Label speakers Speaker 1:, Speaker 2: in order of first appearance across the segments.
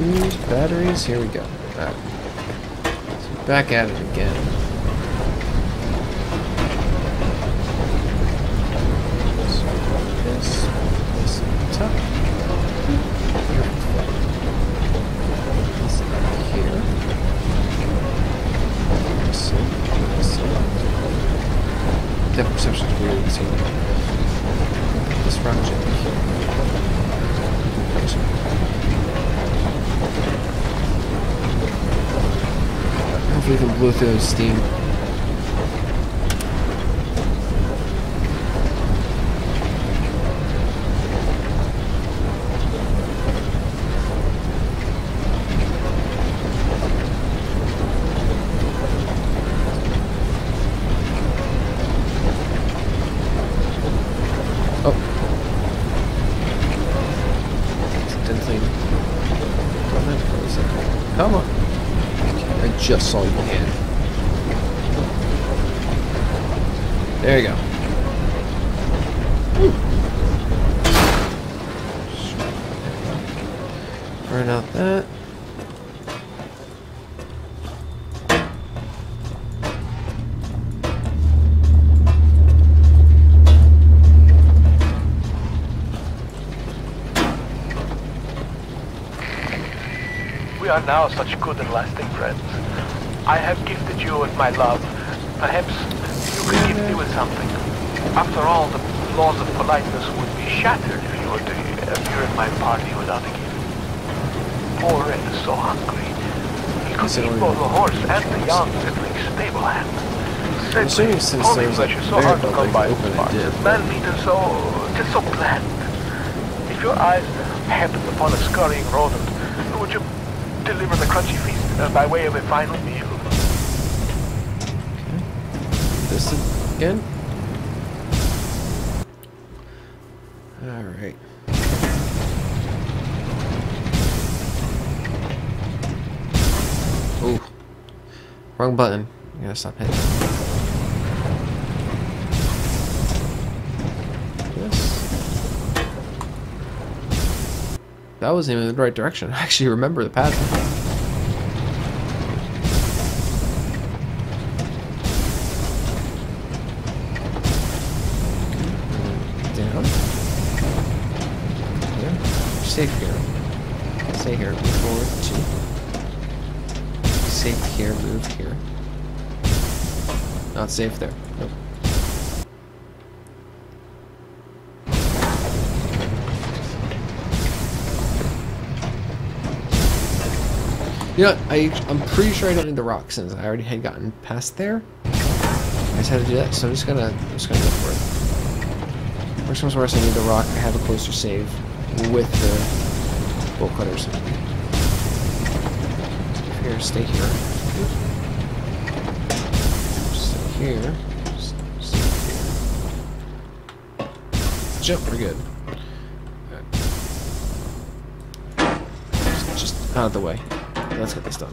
Speaker 1: Use batteries. Here we go. Alright. So back at it again. So this on top. This here. This. Depth perception is weird. So this round jump here. Hopefully we can blow through those steam. Come on. I just saw your hand. There you go. Woo. Burn out that.
Speaker 2: We are now such good and lasting friends. I have gifted you with my love. Perhaps you could gift me with something. After all, the laws of politeness would be shattered if you were to appear at my party without a gift. Poor Red is so hungry. He could eat both the horse and the young sibling's stable hand.
Speaker 1: I'm assuming since there's like
Speaker 2: so hard to come by
Speaker 1: open, it did.
Speaker 2: Man meat is so bland. If your eyes happened upon a scurrying rodent, would you deliver the crunchy feast by way of a final meal?
Speaker 1: This again? Alright. Ooh. Wrong button. I gotta stop hitting. This. That wasn't even in the right direction. I actually remember the path. Down. Yeah. Safe here. Stay here. Move forward. 2. Safe here. Move here. Not safe there. Nope. You know what, I'm pretty sure I don't need the rock since I already had gotten past there. I just had to do that, so I'm just gonna go for it. Worst comes worst, I need the rock. I have a closer save with the bolt cutters. Here, stay here. Stay here. Stay here. Jump, we're good. Just out of the way. Let's get this done.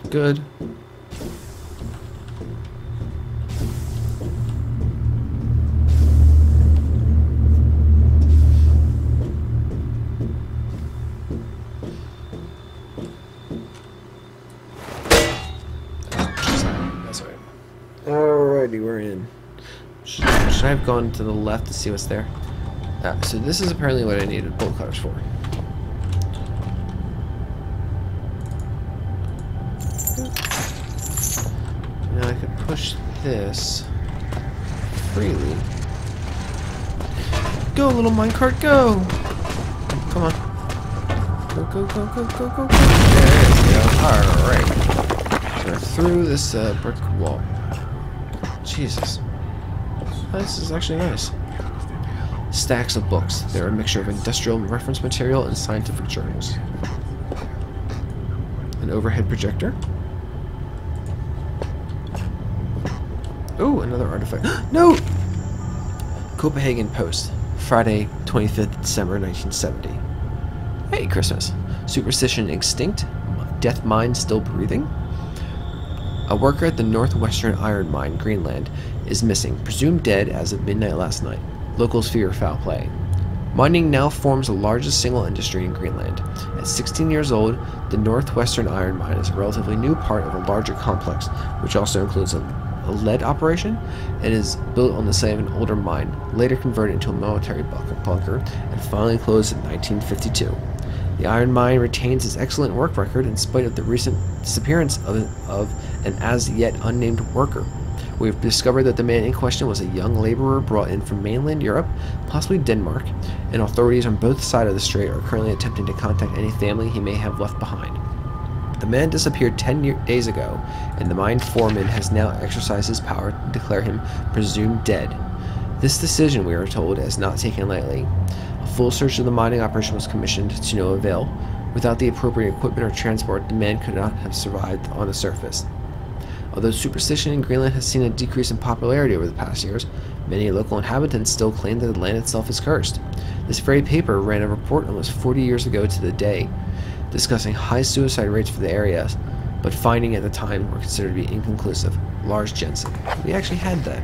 Speaker 1: Good. That's right. Alrighty, we're in. Should I have gone to the left to see what's there? So this is apparently what I needed bolt cutters for. Now I could push this freely. Go, little minecart, go! Come on. Go, go, go, go, go, go, go. There we go. Alright. So through this brick wall. Jesus. Oh, this is actually nice. Stacks of books. They're a mixture of industrial reference material and scientific journals. An overhead projector. Oh, another artifact. No! Copenhagen Post, Friday, 25th December, 1970. Hey, Christmas. Superstition extinct? Death mine still breathing? A worker at the Northwestern Iron Mine, Greenland, is missing, presumed dead as of midnight last night. Locals fear foul play. Mining now forms the largest single industry in Greenland. At 16 years old, the Northwestern Iron Mine is a relatively new part of a larger complex, which also includes a lead operation and is built on the site of an older mine, later converted into a military bunker, and finally closed in 1952. The iron mine retains its excellent work record in spite of the recent disappearance of an as-yet unnamed worker. We have discovered that the man in question was a young laborer brought in from mainland Europe, possibly Denmark, and authorities on both sides of the strait are currently attempting to contact any family he may have left behind. The man disappeared 10 days ago, and the mine foreman has now exercised his power to declare him presumed dead. This decision, we are told, is not taken lightly. A full search of the mining operation was commissioned to no avail. Without the appropriate equipment or transport, the man could not have survived on the surface. Although superstition in Greenland has seen a decrease in popularity over the past years, many local inhabitants still claim that the land itself is cursed. This very paper ran a report almost 40 years ago to the day, discussing high suicide rates for the area, but findings at the time were considered to be inconclusive. Lars Jensen. We actually had that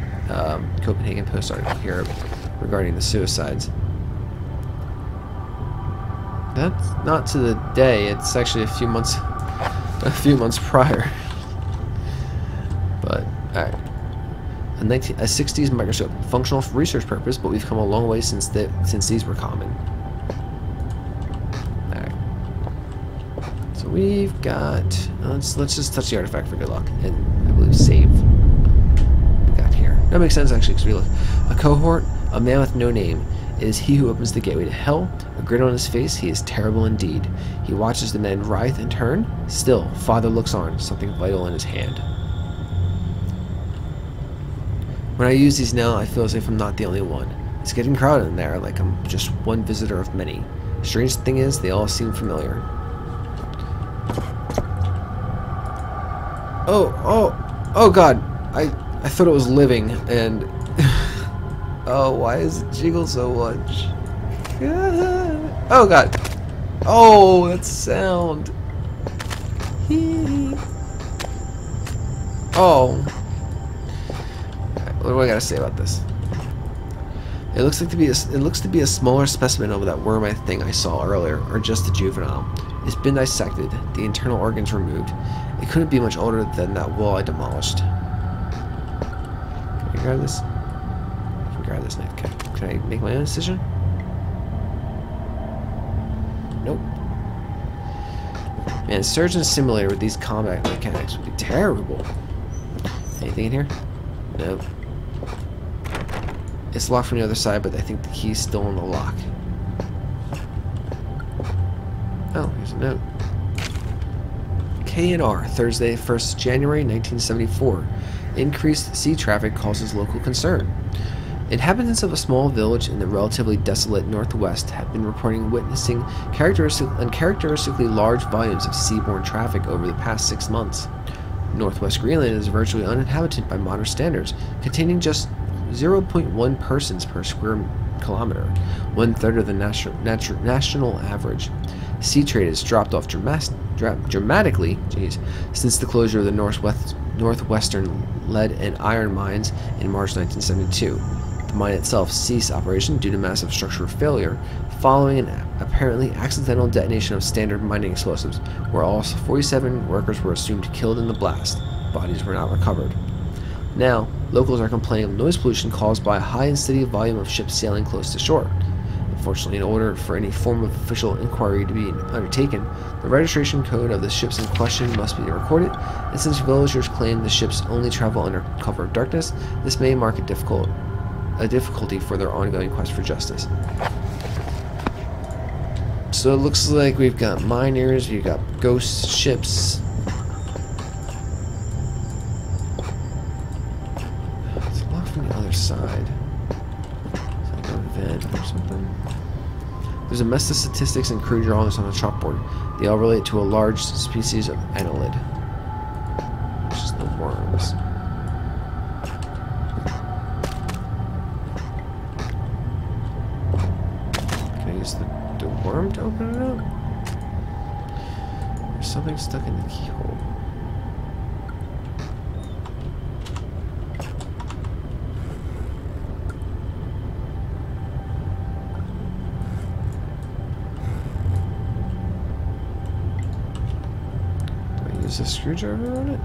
Speaker 1: Copenhagen Post article here regarding the suicides. That's not to the day. It's actually a few months prior. But alright, a 60s microscope, functional for research purpose, but we've come a long way since these were common. Alright, so we've got. Let's just touch the artifact for good luck, and I believe save. We got here. That makes sense actually, because we look a cohort, a man with no name. It is he who opens the gateway to hell. A grin on his face, he is terrible indeed. He watches the men writhe and turn. Still, Father looks on, something vital in his hand. When I use these now, I feel as if I'm not the only one. It's getting crowded in there, like I'm just one visitor of many. Strange thing is, they all seem familiar. Oh god! I thought it was living, and... oh, why is it jiggle so much? Oh god! Oh, that sound! Oh. What do I gotta say about this? It looks to be a smaller specimen of that worm thing I saw earlier, or just a juvenile. It's been dissected, the internal organs removed. It couldn't be much older than that wall I demolished. Can I grab this? I can grab this. Can I make my own decision? Nope. Man, Surgeon Simulator with these combat mechanics would be terrible. Anything in here? Nope. It's locked from the other side, but I think the key's still in the lock. Oh, here's a note. KNR, Thursday, 1st January 1974. Increased sea traffic causes local concern. Inhabitants of a small village in the relatively desolate northwest have been reporting witnessing uncharacteristically large volumes of seaborne traffic over the past 6 months. Northwest Greenland is virtually uninhabited by modern standards, containing just 0.1 persons per square kilometer, 1/3 of the national average. Sea trade has dropped off dramatically since the closure of the northwestern lead and iron mines in March 1972. The mine itself ceased operation due to massive structural failure following an apparently accidental detonation of standard mining explosives, where all 47 workers were assumed killed in the blast. Bodies were not recovered. Now, locals are complaining of noise pollution caused by a high and steady volume of ships sailing close to shore. Unfortunately, in order for any form of official inquiry to be undertaken, the registration code of the ships in question must be recorded, and since villagers claim the ships only travel under cover of darkness, this may mark a difficulty for their ongoing quest for justice. So it looks like we've got miners, we've got ghost ships. It's locked from the other side. It's like a vent or something. There's a mess of statistics and crude drawings on the chalkboard. They all relate to a large species of annelid, which is the worms. Can I use the worm to open it up? There's something stuck in the keyhole. There's a screwdriver on it?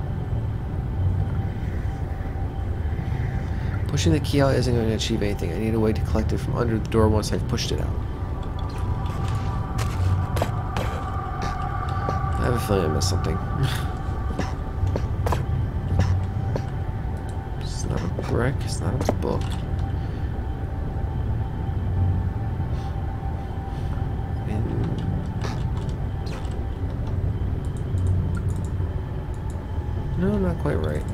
Speaker 1: Pushing the key out isn't going to achieve anything. I need a way to collect it from under the door once I've pushed it out. I have a feeling I missed something. It's not a brick. It's not a book. No, not quite right.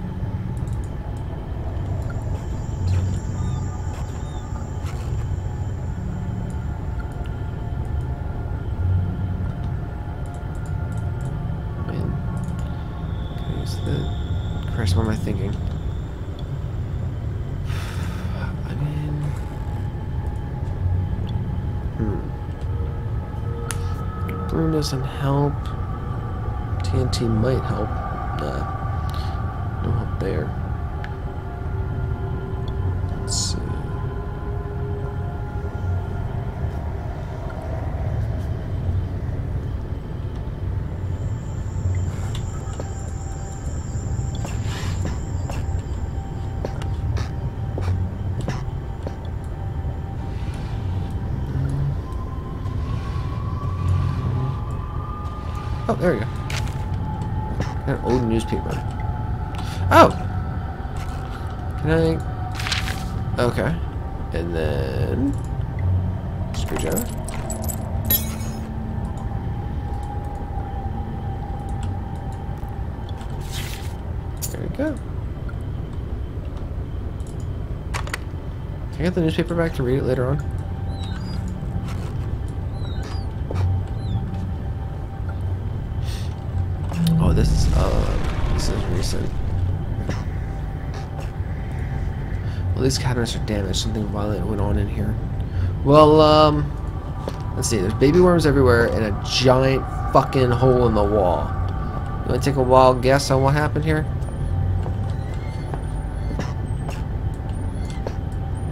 Speaker 1: Christ, what am I thinking? I mean... Broom doesn't help. TNT might help. No help there. Let's see. Oh, there you go. Got an old newspaper. Oh! Can I... Okay. And then... Screwdriver. There we go. Can I get the newspaper back to read it later on? Oh, this is recent. Well, these cabinets are damaged. Something violent went on in here. Well, let's see. There's baby worms everywhere and a giant fucking hole in the wall. You want to take a wild guess on what happened here?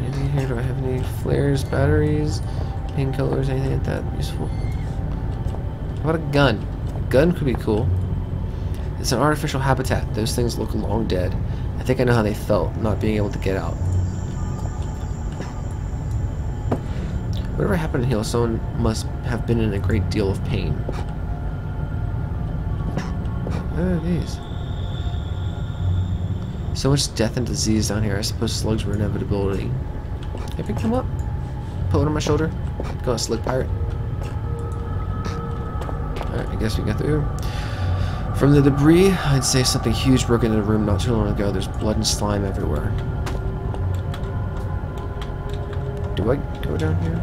Speaker 1: Anything here? Do I have any flares, batteries, painkillers, anything like that useful? How about a gun? A gun could be cool. It's an artificial habitat. Those things look long dead. I think I know how they felt, not being able to get out. Whatever happened here, someone must have been in a great deal of pain. What are these? So much death and disease down here. I suppose slugs were an inevitability. Can I pick them up? Put one on my shoulder? Go on, slug pirate. Alright, I guess we got through. From the debris, I'd say something huge broke into the room not too long ago. There's blood and slime everywhere. Do I go down here?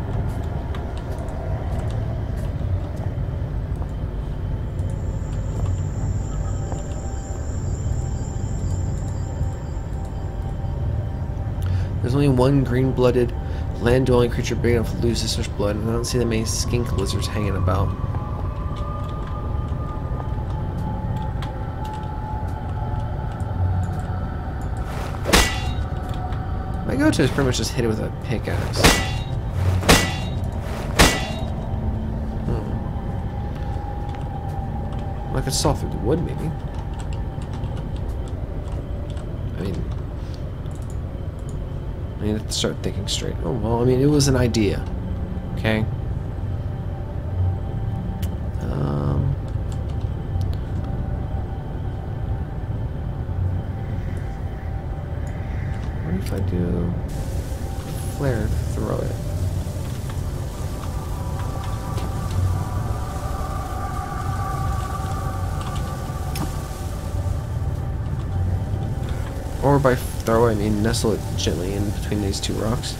Speaker 1: There's only one green-blooded, land-dwelling creature big enough to lose this much blood, and I don't see that many skink lizards hanging about. My go-to is pretty much just hit it with a pickaxe. Well, I could saw through the wood, maybe. I need to start thinking straight. Oh, well, I mean, it was an idea. Okay? What if I do flare, throw it? Or by throw it, I mean nestle it gently in between these two rocks.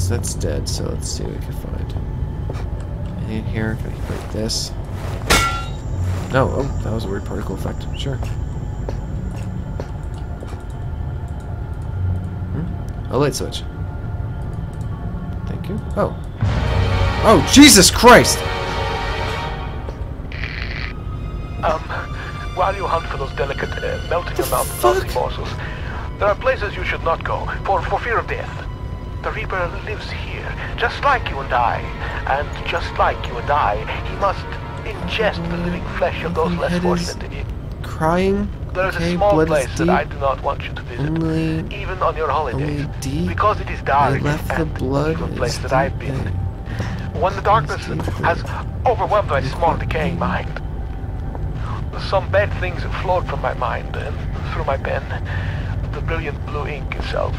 Speaker 1: That's dead, so let's see what we can find. And in here, can I break this? No, oh, that was a weird particle effect. Sure. A light switch. Thank you. Oh. Oh, Jesus Christ!
Speaker 2: While you hunt for those delicate, melting your mouth morsels, there are places you should not go, for fear of death. The Reaper lives here, just like you and I. And just like you and I, he must ingest the living flesh of those less fortunate.
Speaker 1: Crying.
Speaker 2: There is
Speaker 1: Okay,
Speaker 2: a small
Speaker 1: blood
Speaker 2: place
Speaker 1: is
Speaker 2: that
Speaker 1: deep.
Speaker 2: I do not want you to visit,
Speaker 1: Only
Speaker 2: even on your holidays,
Speaker 1: deep.
Speaker 2: because it is dark
Speaker 1: I left the
Speaker 2: and
Speaker 1: blood
Speaker 2: evil
Speaker 1: is
Speaker 2: place that
Speaker 1: deep
Speaker 2: I've been. When the darkness has overwhelmed my small decaying mind, some bad things flowed from my mind and through my pen. The brilliant blue ink itself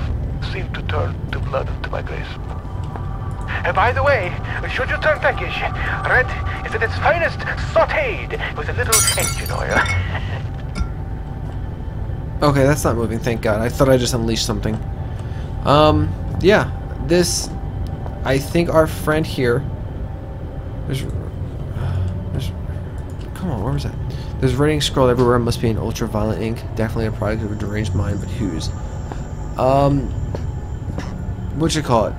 Speaker 2: seemed to turn to blood to my grace. And by the way, should you turn peckish, red is at its finest sautéed with a little engine oil.
Speaker 1: Okay, that's not moving, thank God. I thought I just unleashed something. Yeah, this, I think our friend here, there's come on, where was that? There's writing scroll everywhere, must be an ultraviolet ink. Definitely a product of a deranged mind, but whose? What you call it?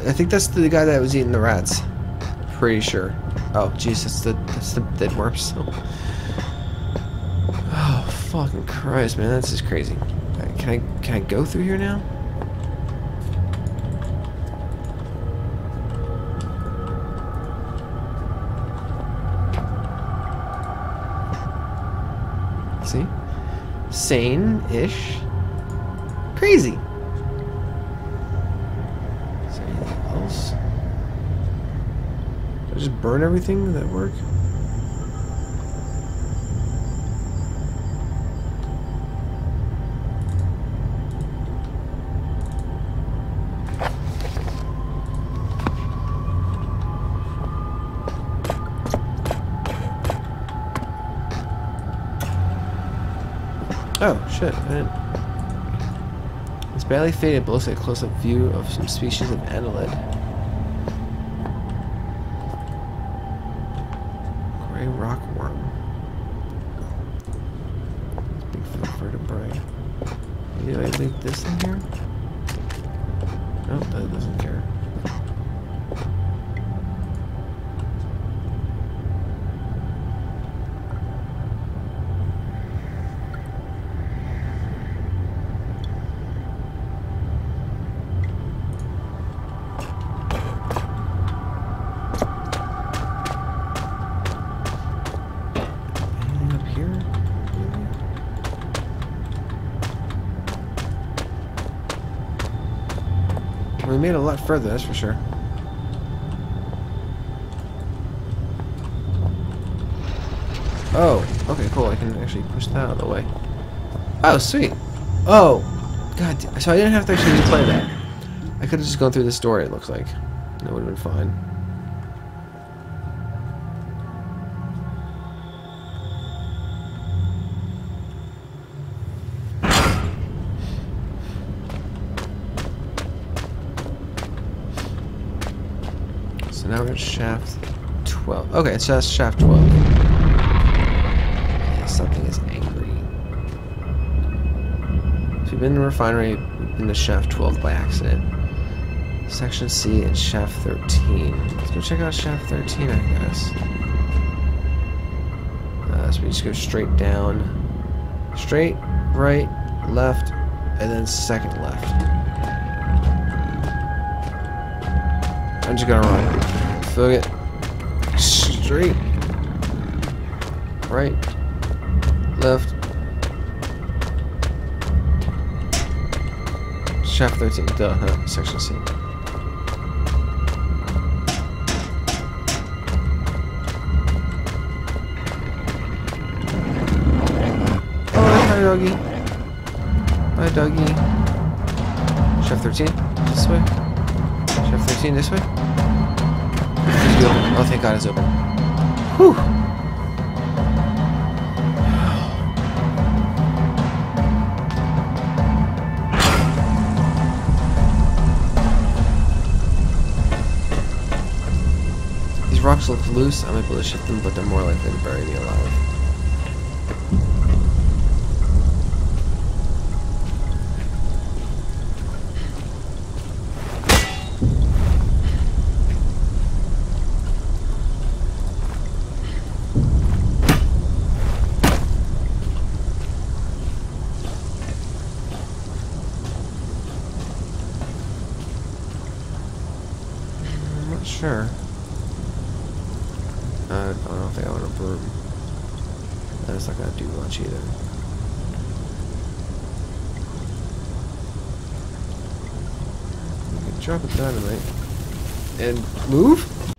Speaker 1: I think that's the guy that was eating the rats. Pretty sure. Oh, jeez, that's the dead worms. Oh, fucking Christ, man, that's just crazy. Can I go through here now? See? Sane-ish. Crazy. Is there anything else? Did I just burn everything? Did that work? Oh, shit, I didn't. It's badly faded, but looks like a close-up view of some species of annelid. Gray rockworm. Big vertebrae. Maybe I leave this in here? Nope, that doesn't care. We made it a lot further, that's for sure. Oh, okay, cool. I can actually push that out of the way. Oh, sweet. Oh, god. So I didn't have to actually replay that. I could have just gone through this door, it looks like. That would have been fine. So now we're at shaft 12. Okay, so that's shaft 12. Yeah, something is angry. So we've been in the refinery in the shaft 12 by accident. Section C and shaft 13. Let's go check out shaft 13, I guess. So we just go straight down. Straight, right, left, and then second left. I'm just gonna run. Feel it. Straight. Right. Left. Shaft 13. Duh, huh? Section C. Oh, hi, doggy. Hi, doggy. Shaft 13. This way. Shaft 13 this way. Oh, thank God it's open. Whew. These rocks look loose. I might be able to shift them, but they're more likely to bury me alive. Sure. I don't think I want a broom. That's not gonna do much either. We can drop a dynamite. And move?